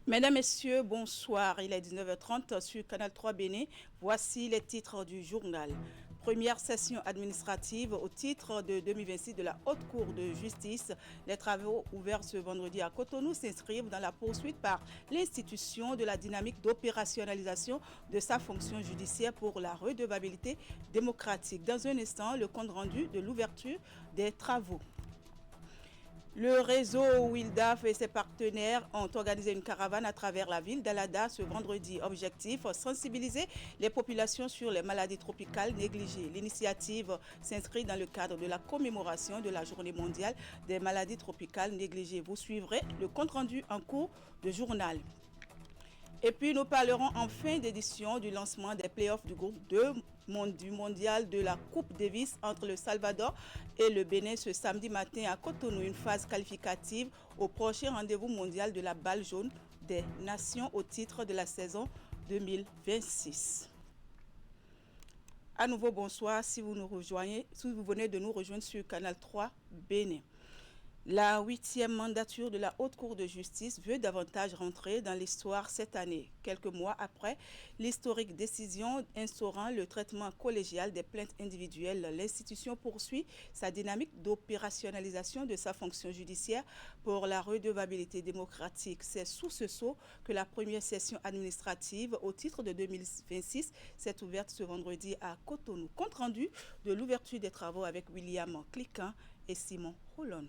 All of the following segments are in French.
Mesdames, Messieurs, bonsoir. Il est 19h30 sur Canal 3 Bénin. Voici les titres du journal. Première session administrative au titre de 2026 de la Haute Cour de justice. Les travaux ouverts ce vendredi à Cotonou s'inscrivent dans la poursuite par l'institution de la dynamique d'opérationnalisation de sa fonction judiciaire pour la redevabilité démocratique. Dans un instant, le compte rendu de l'ouverture des travaux. Le réseau Wildaf et ses partenaires ont organisé une caravane à travers la ville d'Alada ce vendredi. Objectif, sensibiliser les populations sur les maladies tropicales négligées. L'initiative s'inscrit dans le cadre de la commémoration de la Journée mondiale des maladies tropicales négligées. Vous suivrez le compte-rendu en cours de journal. Et puis nous parlerons en fin d'édition du lancement des playoffs du groupe 2 du mondial de la Coupe Davis entre le Salvador et le Bénin ce samedi matin à Cotonou. Une phase qualificative au prochain rendez-vous mondial de la balle jaune des nations au titre de la saison 2026. À nouveau, bonsoir si vous venez de nous rejoindre sur Canal 3 Bénin. La 8e mandature de la Haute Cour de justice veut davantage rentrer dans l'histoire cette année, quelques mois après l'historique décision instaurant le traitement collégial des plaintes individuelles. L'institution poursuit sa dynamique d'opérationnalisation de sa fonction judiciaire pour la redevabilité démocratique. C'est sous ce sceau que la première session administrative au titre de 2026 s'est ouverte ce vendredi à Cotonou. Compte rendu de l'ouverture des travaux avec William Cliquin et Simon Rollon.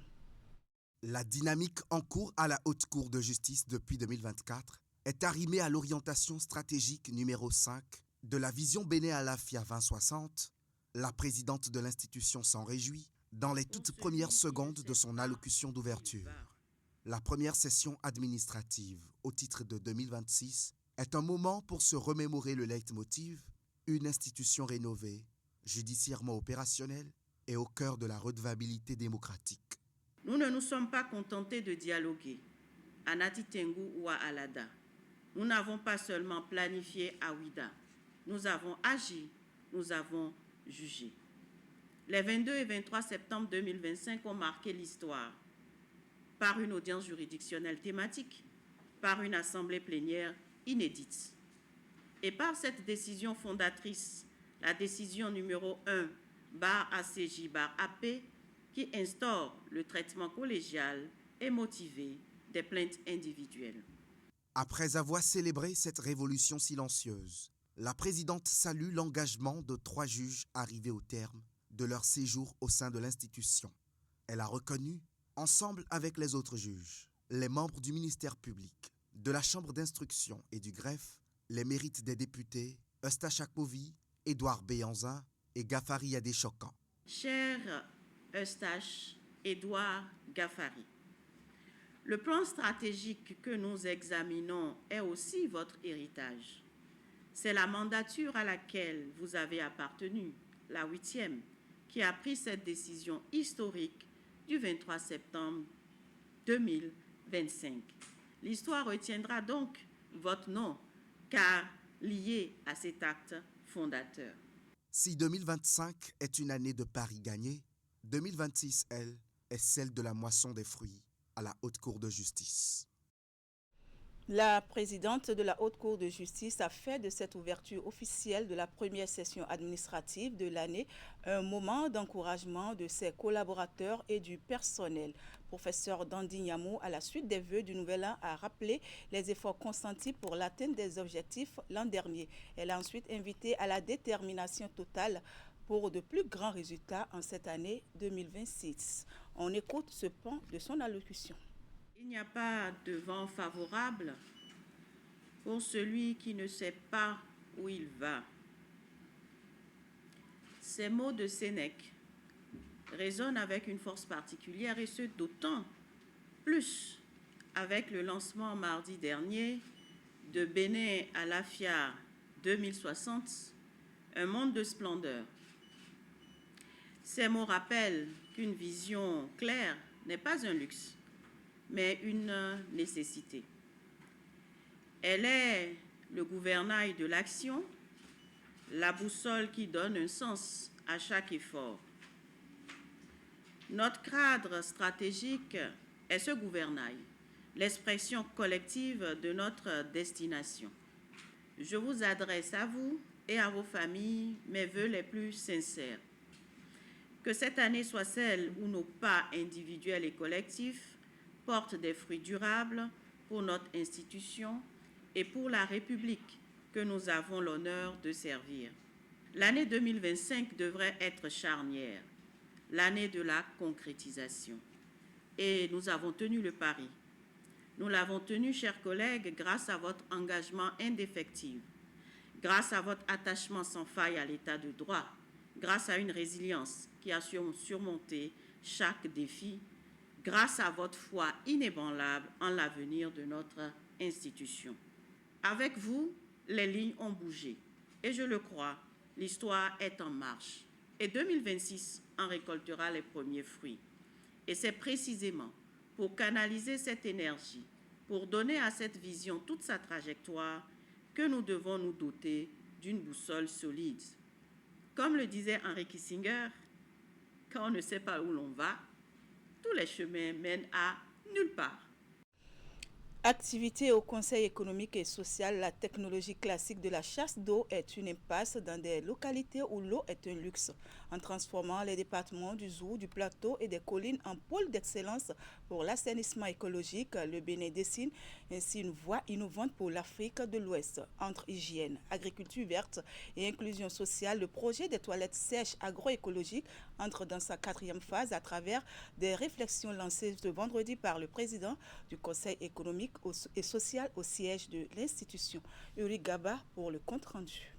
La dynamique en cours à la Haute Cour de justice depuis 2024 est arrimée à l'orientation stratégique numéro 5 de la vision Bénin Alafia 2060. La présidente de l'institution s'en réjouit dans les toutes premières secondes de son allocution d'ouverture. La première session administrative au titre de 2026 est un moment pour se remémorer le leitmotiv, une institution rénovée, judiciairement opérationnelle et au cœur de la redevabilité démocratique. Nous ne nous sommes pas contentés de dialoguer à Nati Tengu ou à Alada. Nous n'avons pas seulement planifié à Ouida. Nous avons agi, nous avons jugé. Les 22 et 23 septembre 2025 ont marqué l'histoire par une audience juridictionnelle thématique, par une assemblée plénière inédite et par cette décision fondatrice, la décision numéro 1/ACJ/AP, qui instaure le traitement collégial et motivé des plaintes individuelles. Après avoir célébré cette révolution silencieuse, la présidente salue l'engagement de 3 juges arrivés au terme de leur séjour au sein de l'institution. Elle a reconnu, ensemble avec les autres juges, les membres du ministère public, de la chambre d'instruction et du greffe, les mérites des députés Eustache Akpovi, Édouard Béanza et Gafari Adéchokan. Cher Eustache Édouard Gafari, le plan stratégique que nous examinons est aussi votre héritage. C'est la mandature à laquelle vous avez appartenu, la 8e, qui a pris cette décision historique du 23 septembre 2025. L'histoire retiendra donc votre nom, car lié à cet acte fondateur. Si 2025 est une année de paris gagnés, 2026, elle, est celle de la moisson des fruits à la Haute Cour de justice. La présidente de la Haute Cour de justice a fait de cette ouverture officielle de la première session administrative de l'année un moment d'encouragement de ses collaborateurs et du personnel. Professeur Dandy Nyamou, à la suite des vœux du Nouvel An, a rappelé les efforts consentis pour l'atteinte des objectifs l'an dernier. Elle a ensuite invité à la détermination totale pour de plus grands résultats en cette année 2026. On écoute ce pan de son allocution. Il n'y a pas de vent favorable pour celui qui ne sait pas où il va. Ces mots de Sénèque résonnent avec une force particulière et ce d'autant plus avec le lancement mardi dernier de Bénin Alafia 2060, un monde de splendeur. Ces mots rappellent qu'une vision claire n'est pas un luxe, mais une nécessité. Elle est le gouvernail de l'action, la boussole qui donne un sens à chaque effort. Notre cadre stratégique est ce gouvernail. l'expression collective de notre destination. Je vous adresse à vous et à vos familles mes vœux les plus sincères. Que cette année soit celle où nos pas individuels et collectifs portent des fruits durables pour notre institution et pour la République que nous avons l'honneur de servir. L'année 2025 devrait être charnière, l'année de la concrétisation. Et nous avons tenu le pari. Nous l'avons tenu, chers collègues, grâce à votre engagement indéfectible, grâce à votre attachement sans faille à l'état de droit, grâce à une résilience qui a surmonté chaque défi, grâce à votre foi inébranlable en l'avenir de notre institution. Avec vous, les lignes ont bougé. Et je le crois, l'histoire est en marche. Et 2026 en récoltera les premiers fruits. Et c'est précisément pour canaliser cette énergie, pour donner à cette vision toute sa trajectoire, que nous devons nous doter d'une boussole solide. Comme le disait Henry Kissinger, quand on ne sait pas où l'on va, tous les chemins mènent à nulle part. Activité au Conseil économique et social, la technologie classique de la chasse d'eau est une impasse dans des localités où l'eau est un luxe, en transformant les départements du Zou, du Plateau et des collines en pôle d'excellence pour l'assainissement écologique. Le Bénin dessine ainsi une voie innovante pour l'Afrique de l'Ouest. Entre hygiène, agriculture verte et inclusion sociale, le projet des toilettes sèches agroécologiques entre dans sa 4e phase à travers des réflexions lancées ce vendredi par le président du Conseil économique et social au siège de l'institution. Uri Gaba pour le compte-rendu.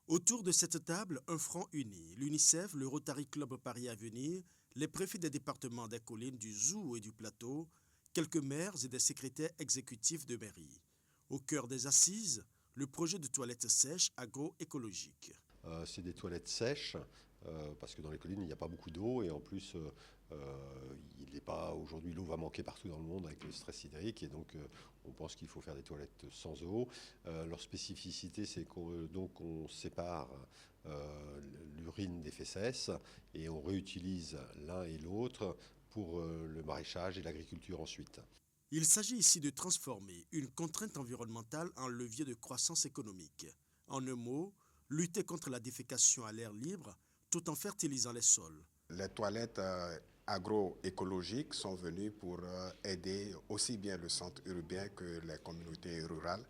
Autour de cette table, un front uni, l'UNICEF, le Rotary Club Paris Avenir, les préfets des départements des collines du Zou et du Plateau, quelques maires et des secrétaires exécutifs de mairie. Au cœur des assises, le projet de toilettes sèches agroécologiques. C'est des toilettes sèches, parce que dans les collines, il n'y a pas beaucoup d'eau et en plus, il n'est pas aujourd'hui, l'eau va manquer partout dans le monde avec le stress hydrique et donc on pense qu'il faut faire des toilettes sans eau. Leur spécificité, c'est qu'on sépare l'urine des fesses et on réutilise l'un et l'autre pour le maraîchage et l'agriculture ensuite. Il s'agit ici de transformer une contrainte environnementale en levier de croissance économique. En un mot, lutter contre la défécation à l'air libre tout en fertilisant les sols. Les toilettes agroécologiques sont venues pour aider aussi bien le centre urbain que les communautés rurales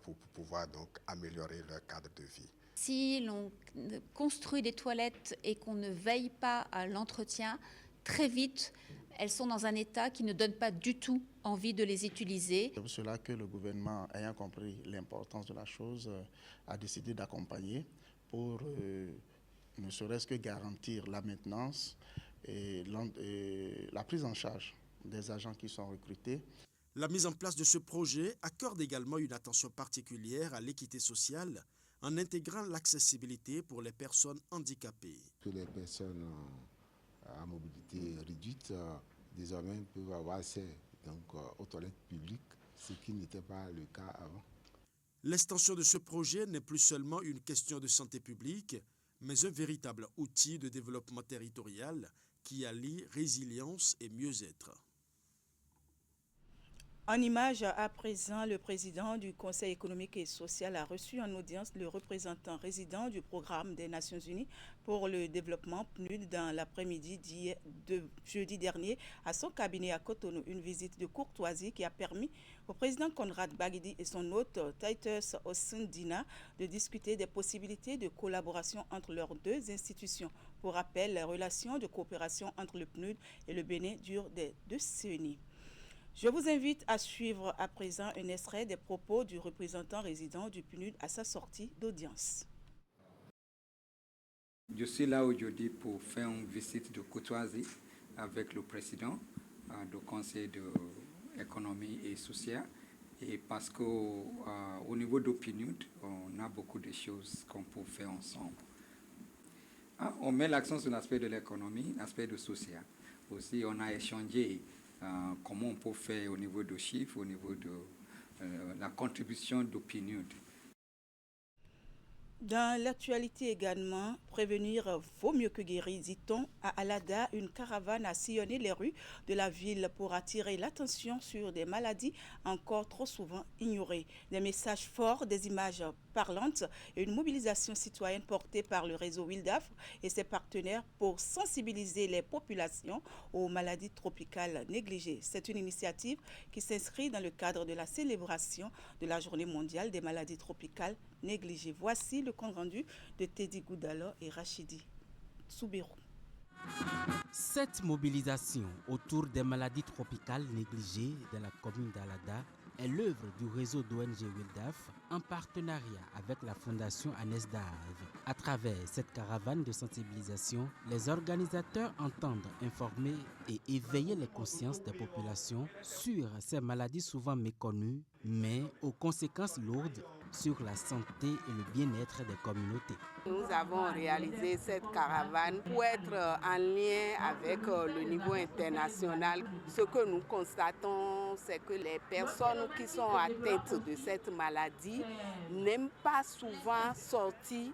pour pouvoir donc améliorer leur cadre de vie. Si l'on construit des toilettes et qu'on ne veille pas à l'entretien, très vite, elles sont dans un état qui ne donne pas du tout envie de les utiliser. C'est pour cela que le gouvernement, ayant compris l'importance de la chose, a décidé d'accompagner pour ne serait-ce que garantir la maintenance et la prise en charge des agents qui sont recrutés. La mise en place de ce projet accorde également une attention particulière à l'équité sociale en intégrant l'accessibilité pour les personnes handicapées. Toutes les personnes à mobilité réduite désormais peuvent avoir accès aux toilettes publiques, ce qui n'était pas le cas avant. L'extension de ce projet n'est plus seulement une question de santé publique, mais un véritable outil de développement territorial qui allie résilience et mieux-être. En image, à présent, le président du Conseil économique et social a reçu en audience le représentant résident du programme des Nations Unies pour le développement PNUD dans l'après-midi de jeudi dernier à son cabinet à Cotonou. Une visite de courtoisie qui a permis au président Conrad Baguidi et son hôte Titus Osundina de discuter des possibilités de collaboration entre leurs deux institutions. Pour rappel, les relations de coopération entre le PNUD et le Bénin durent des décennies. Je vous invite à suivre à présent un extrait des propos du représentant résident du PNUD à sa sortie d'audience. Je suis là aujourd'hui pour faire une visite de courtoisie avec le président du Conseil de l'économie et sociale. Et parce qu'au niveau du PNUD, on a beaucoup de choses qu'on peut faire ensemble. On met l'accent sur l'aspect de l'économie, l'aspect du social. Aussi, on a échangé comment on peut faire au niveau de chiffres, au niveau de la contribution du PNUD. Dans l'actualité également, prévenir vaut mieux que guérir, dit-on. À Alada, une caravane a sillonné les rues de la ville pour attirer l'attention sur des maladies encore trop souvent ignorées. Des messages forts, des images parlantes et une mobilisation citoyenne portée par le réseau Wildaf et ses partenaires pour sensibiliser les populations aux maladies tropicales négligées. C'est une initiative qui s'inscrit dans le cadre de la célébration de la Journée mondiale des maladies tropicales négligées. Voici le compte rendu de Teddy Goudalo et Rachidi Soubirou. Cette mobilisation autour des maladies tropicales négligées de la commune d'Alada est l'œuvre du réseau d'ONG Wildaf en partenariat avec la fondation Agnès Dave. À travers cette caravane de sensibilisation, les organisateurs entendent informer et éveiller les consciences des populations sur ces maladies souvent méconnues, mais aux conséquences lourdes sur la santé et le bien-être des communautés. Nous avons réalisé cette caravane pour être en lien avec le niveau international. Ce que nous constatons, c'est que les personnes qui sont atteintes de cette maladie n'aiment pas souvent sortir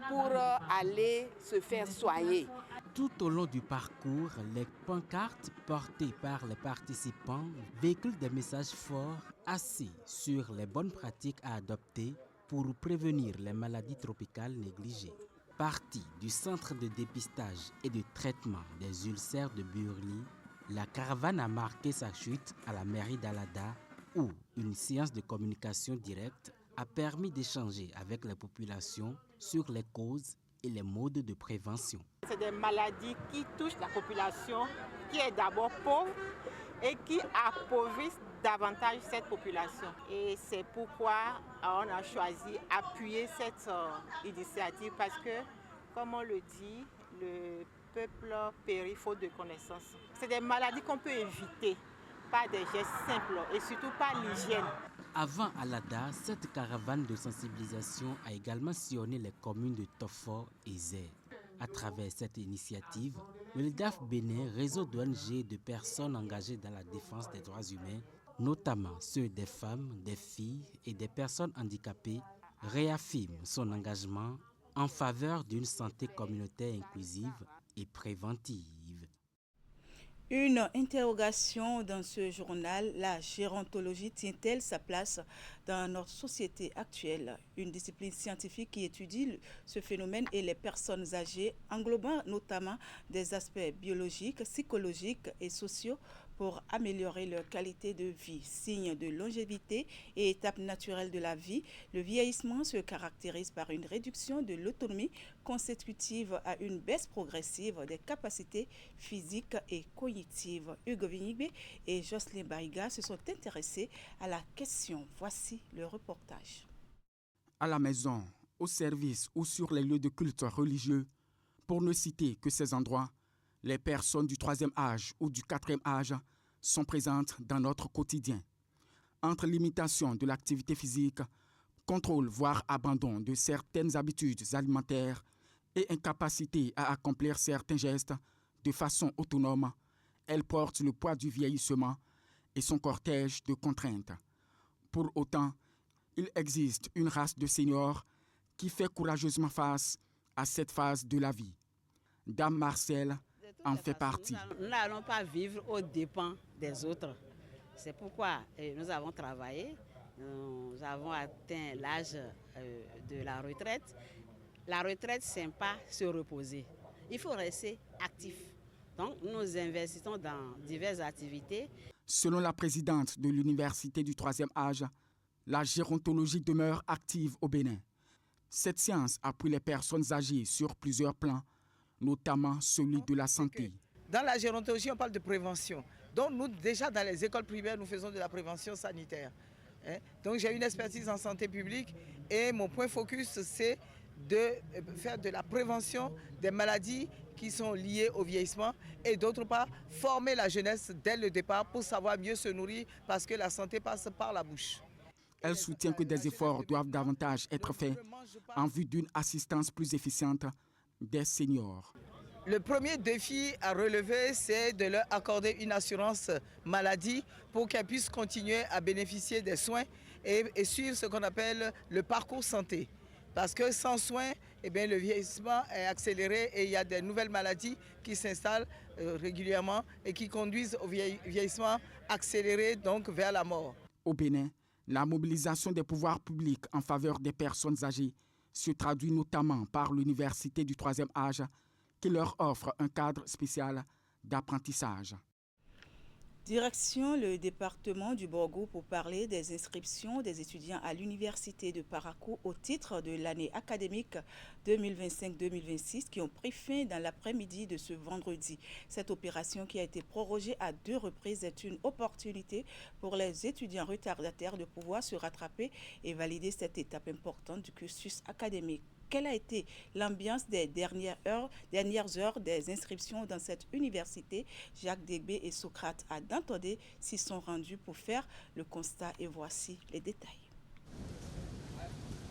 pour aller se faire soigner. Tout au long du parcours, les pancartes portées par les participants véhiculent des messages forts assis sur les bonnes pratiques à adopter pour prévenir les maladies tropicales négligées. Partie du centre de dépistage et de traitement des ulcères de Burli, la caravane a marqué sa chute à la mairie d'Alada où une séance de communication directe a permis d'échanger avec les populations sur les causes et les modes de prévention. C'est des maladies qui touchent la population qui est d'abord pauvre et qui appauvrissent davantage cette population. Et c'est pourquoi on a choisi d'appuyer cette initiative parce que, comme on le dit, le peuple périt faute de connaissances. C'est des maladies qu'on peut éviter par des gestes simples et surtout par l'hygiène. Avant Alada, cette caravane de sensibilisation a également sillonné les communes de Tofo et Zé. À travers cette initiative, le LDAF Bénin, réseau d'ONG de personnes engagées dans la défense des droits humains, notamment ceux des femmes, des filles et des personnes handicapées, réaffirme son engagement en faveur d'une santé communautaire inclusive et préventive. Une interrogation dans ce journal, la gérontologie tient-elle sa place dans notre société actuelle? Une discipline scientifique qui étudie ce phénomène et les personnes âgées, englobant notamment des aspects biologiques, psychologiques et sociaux pour améliorer leur qualité de vie. Signe de longévité et étape naturelle de la vie, le vieillissement se caractérise par une réduction de l'autonomie consécutive à une baisse progressive des capacités physiques et cognitives. Hugo Vignibé et Jocelyn Baïga se sont intéressés à la question. Voici le reportage. À la maison, au service ou sur les lieux de culte religieux, pour ne citer que ces endroits, les personnes du 3e âge ou du 4e âge sont présentes dans notre quotidien. Entre limitation de l'activité physique, contrôle voire abandon de certaines habitudes alimentaires et incapacité à accomplir certains gestes de façon autonome, elle porte le poids du vieillissement et son cortège de contraintes. Pour autant, il existe une race de seniors qui fait courageusement face à cette phase de la vie. Dame Marcel en fait partie. Nous n'allons pas vivre aux dépens des autres. C'est pourquoi nous avons travaillé, nous avons atteint l'âge de la retraite. La retraite, ce n'est pas se reposer. Il faut rester actif. Donc, nous investissons dans diverses activités. Selon la présidente de l'Université du 3e âge, la gérontologie demeure active au Bénin. Cette science appuie les personnes âgées sur plusieurs plans, notamment celui de la santé. Dans la gérontologie, on parle de prévention. Donc nous, déjà dans les écoles primaires, nous faisons de la prévention sanitaire. Donc j'ai une expertise en santé publique et mon point focus, c'est de faire de la prévention des maladies qui sont liées au vieillissement et d'autre part, former la jeunesse dès le départ pour savoir mieux se nourrir parce que la santé passe par la bouche. Elle soutient que des efforts doivent davantage être faits en vue d'une assistance plus efficiente des seniors. Le premier défi à relever, c'est de leur accorder une assurance maladie pour qu'elles puissent continuer à bénéficier des soins et suivre ce qu'on appelle le parcours santé. Parce que sans soins, eh bien, le vieillissement est accéléré et il y a des nouvelles maladies qui s'installent régulièrement et qui conduisent au vieillissement accéléré, donc vers la mort. Au Bénin, la mobilisation des pouvoirs publics en faveur des personnes âgées se traduit notamment par l'université du 3e âge qui leur offre un cadre spécial d'apprentissage. Direction le département du Borgo pour parler des inscriptions des étudiants à l'université de Parakou au titre de l'année académique 2025-2026 qui ont pris fin dans l'après-midi de ce vendredi. Cette opération qui a été prorogée à 2 reprises est une opportunité pour les étudiants retardataires de pouvoir se rattraper et valider cette étape importante du cursus académique. Quelle a été l'ambiance des dernières heures des inscriptions dans cette université? Jacques Degbé et Socrate à Dantodé s'y sont rendus pour faire le constat et voici les détails.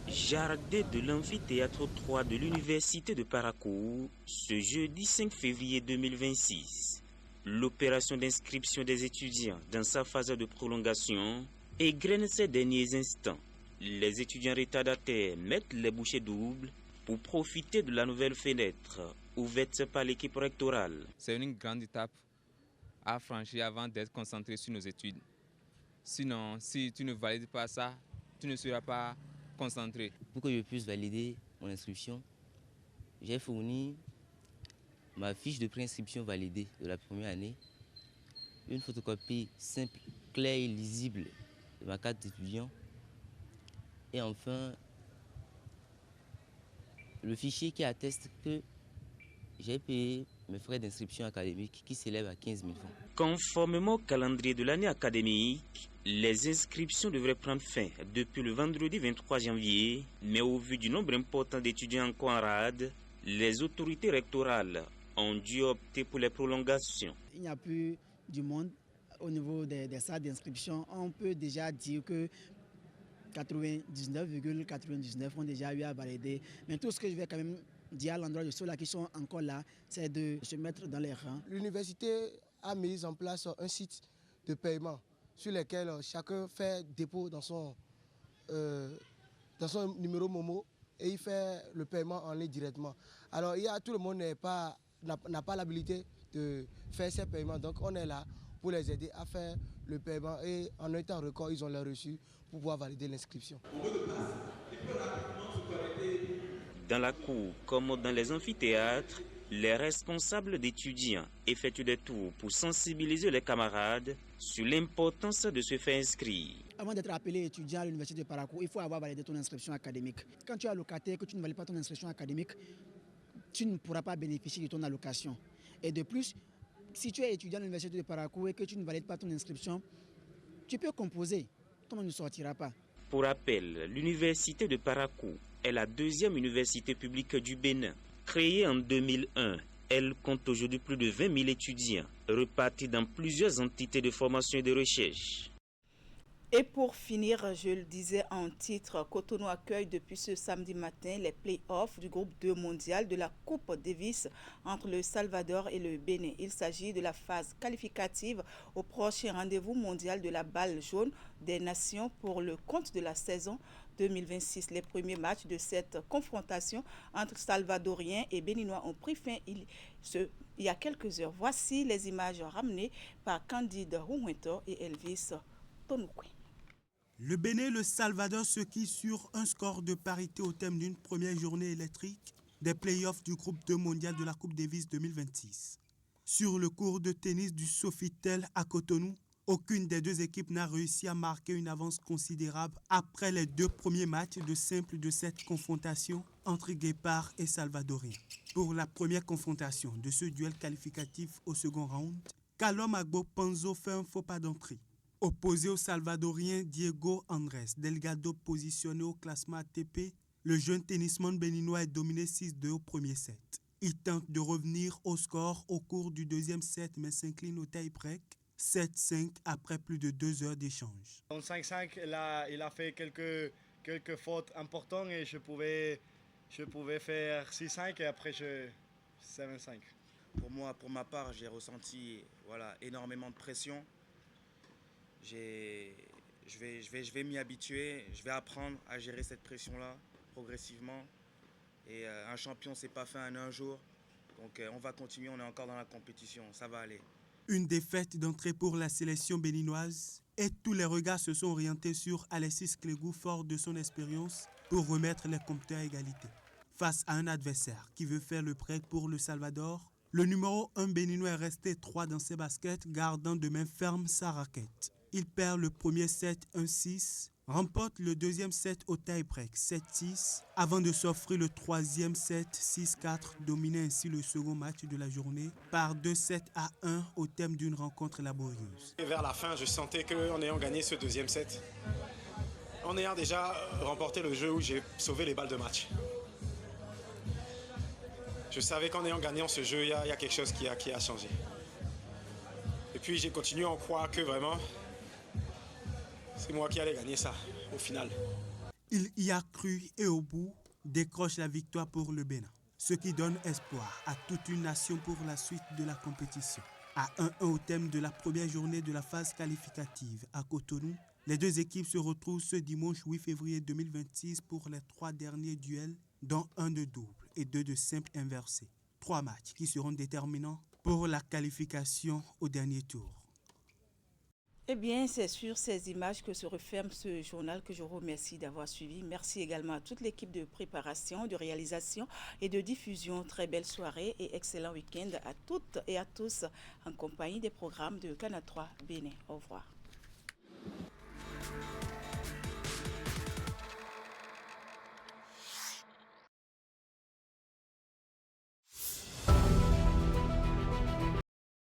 Jardin de l'amphithéâtre 3 de l'université de Parakou, ce jeudi 5 février 2026. L'opération d'inscription des étudiants dans sa phase de prolongation égrène ces derniers instants. Les étudiants retardataires mettent les bouchées doubles pour profiter de la nouvelle fenêtre ouverte par l'équipe rectorale. C'est une grande étape à franchir avant d'être concentré sur nos études. Sinon, si tu ne valides pas ça, tu ne seras pas concentré. Pour que je puisse valider mon inscription, j'ai fourni ma fiche de préinscription validée de la première année, une photocopie simple, claire et lisible de ma carte d'étudiant, et enfin, le fichier qui atteste que j'ai payé mes frais d'inscription académique qui s'élèvent à 15 000 francs. Conformément au calendrier de l'année académique, les inscriptions devraient prendre fin depuis le vendredi 23 janvier, mais au vu du nombre important d'étudiants encore en rade, les autorités rectorales ont dû opter pour les prolongations. Il n'y a plus du monde au niveau des salles d'inscription. On peut déjà dire que 99,99 ont déjà eu à valider. Mais tout ce que je vais quand même dire à l'endroit de ceux-là qui sont encore là, c'est de se mettre dans les rangs. L'université a mis en place un site de paiement sur lequel chacun fait dépôt dans son numéro Momo et il fait le paiement en ligne directement. Alors tout le monde n'a pas l'habilité de faire ces paiements, donc on est là pour les aider à faire le paiement et en un temps record, ils ont les reçus pour pouvoir valider l'inscription. Dans la cour comme dans les amphithéâtres, les responsables d'étudiants effectuent des tours pour sensibiliser les camarades sur l'importance de se faire inscrire. Avant d'être appelé étudiant à l'université de Parakou, il faut avoir validé ton inscription académique. Quand tu es allocataire et que tu ne valides pas ton inscription académique, tu ne pourras pas bénéficier de ton allocation. Et de plus, si tu es étudiant à l'université de Parakou et que tu ne valides pas ton inscription, tu peux composer. Ton nom ne sortira pas. Pour rappel, l'université de Parakou est la 2e université publique du Bénin. Créée en 2001, elle compte aujourd'hui plus de 20 000 étudiants, repartis dans plusieurs entités de formation et de recherche. Et pour finir, je le disais en titre, Cotonou accueille depuis ce samedi matin les play-offs du groupe 2 mondial de la Coupe Davis entre le Salvador et le Bénin. Il s'agit de la phase qualificative au prochain rendez-vous mondial de la balle jaune des nations pour le compte de la saison 2026. Les premiers matchs de cette confrontation entre Salvadoriens et Béninois ont pris fin il y a quelques heures. Voici les images ramenées par Candide Rouento et Elvis Tonoukoui. Le Bénin et le Salvador se quittent sur un score de parité au terme d'une première journée électrique des playoffs du groupe 2 mondial de la Coupe Davis 2026. Sur le court de tennis du Sofitel à Cotonou, aucune des deux équipes n'a réussi à marquer une avance considérable après les 2 premiers matchs de simple de cette confrontation entre Guépard et Salvadorien. Pour la première confrontation de ce duel qualificatif au second round, Calum Agbo Panzo fait un faux pas d'entrée. Opposé au Salvadorien Diego Andrés Delgado positionné au classement ATP, le jeune tennisman béninois est dominé 6-2 au premier set. Il tente de revenir au score au cours du deuxième set mais s'incline au tie-break 7-5 après plus de 2 heures d'échange. En 5-5, il a fait quelques fautes importantes et je pouvais faire 6-5 et après 7-5. Pour ma part, j'ai ressenti énormément de pression. Je vais m'y habituer, je vais apprendre à gérer cette pression-là. progressivement. Et un champion, c'est pas fait en un jour. Donc on va continuer, on est encore dans la compétition, ça va aller. Une défaite d'entrée pour la sélection béninoise et tous les regards se sont orientés sur Alexis Clégou, fort de son expérience, pour remettre les compteurs à égalité. Face à un adversaire qui veut faire le prêt pour le Salvador, le numéro 1 béninois est resté 3 dans ses baskets, gardant de main ferme sa raquette. Il perd le premier set 1-6, remporte le deuxième set au tie-break 7-6, avant de s'offrir le troisième set 6-4, dominant ainsi le second match de la journée par 2-7-1 au terme d'une rencontre laborieuse. Et vers la fin, je sentais qu'en ayant gagné ce deuxième set, en ayant déjà remporté le jeu où j'ai sauvé les balles de match, je savais qu'en ayant gagné ce jeu, il y a quelque chose qui a changé. Et puis j'ai continué à croire que vraiment, c'est moi qui allais gagner ça, au final. Il y a cru et au bout, décroche la victoire pour le Bénin. Ce qui donne espoir à toute une nation pour la suite de la compétition. À 1-1 au thème de la première journée de la phase qualificative à Cotonou, les deux équipes se retrouvent ce dimanche 8 février 2026 pour les 3 derniers duels, dont un de double et 2 de simple inversé. 3 matchs qui seront déterminants pour la qualification au dernier tour. Eh bien, c'est sur ces images que se referme ce journal que je remercie d'avoir suivi. Merci également à toute l'équipe de préparation, de réalisation et de diffusion. Très belle soirée et excellent week-end à toutes et à tous en compagnie des programmes de Canal 3 Bénin. Au revoir.